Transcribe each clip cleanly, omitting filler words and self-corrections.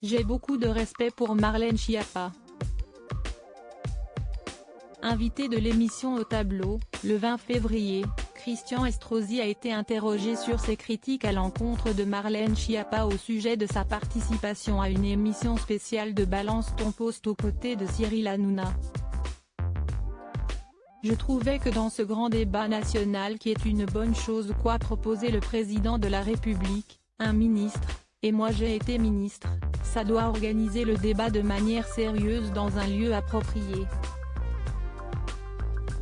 J'ai beaucoup de respect pour Marlène Schiappa. Invité de l'émission Au tableau, le 20 février, Christian Estrosi a été interrogé sur ses critiques à l'encontre de Marlène Schiappa au sujet de sa participation à une émission spéciale de Balance ton post aux côtés de Cyril Hanouna. Je trouvais que dans ce grand débat national qui est une bonne chose quoi proposait le président de la République, un ministre, et moi j'ai été ministre, ça doit organiser le débat de manière sérieuse dans un lieu approprié.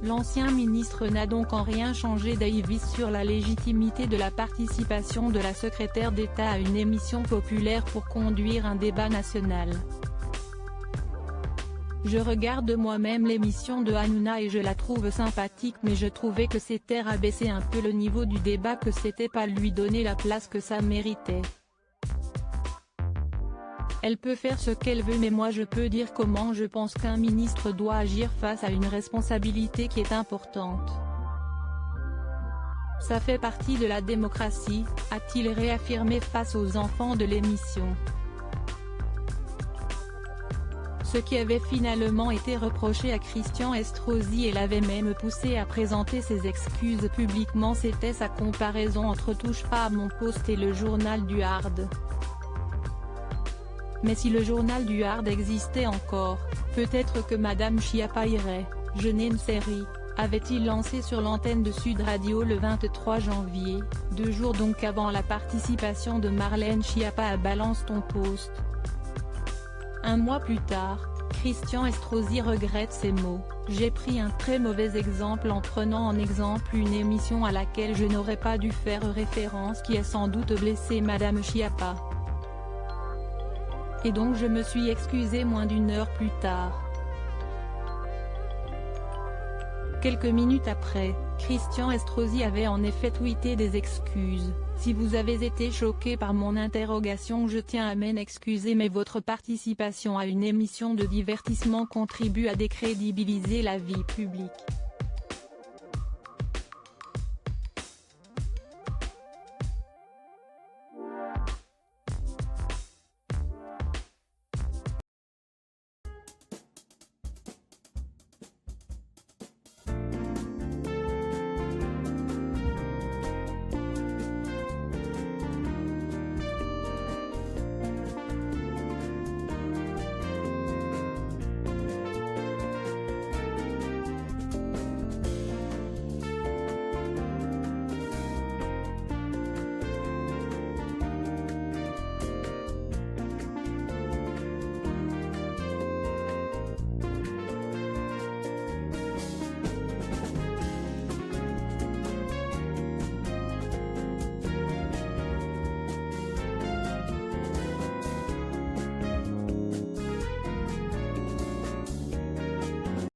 L'ancien ministre n'a donc en rien changé d'avis sur la légitimité de la participation de la secrétaire d'État à une émission populaire pour conduire un débat national. Je regarde moi-même l'émission de Hanouna et je la trouve sympathique mais je trouvais que c'était rabaisser un peu le niveau du débat, que c'était pas lui donner la place que ça méritait. Elle peut faire ce qu'elle veut mais moi je peux dire comment je pense qu'un ministre doit agir face à une responsabilité qui est importante. Ça fait partie de la démocratie, a-t-il réaffirmé face aux enfants de l'émission. Ce qui avait finalement été reproché à Christian Estrosi et l'avait même poussé à présenter ses excuses publiquement, c'était sa comparaison entre Touche pas à mon post et le journal du Hard. Mais si le journal du Hard existait encore, peut-être que Madame Schiappa irait, jeûner une série, avait-il lancé sur l'antenne de Sud Radio le 23 janvier, 2 jours donc avant la participation de Marlène Schiappa à Balance ton post. Un mois plus tard, Christian Estrosi regrette ces mots. J'ai pris un très mauvais exemple en prenant en exemple une émission à laquelle je n'aurais pas dû faire référence qui a sans doute blessé Madame Schiappa. Et donc je me suis excusé moins d'1 heure plus tard. Quelques minutes après, Christian Estrosi avait en effet tweeté des excuses. Si vous avez été choqué par mon interrogation, je tiens à m'en excuser mais votre participation à une émission de divertissement contribue à décrédibiliser la vie publique.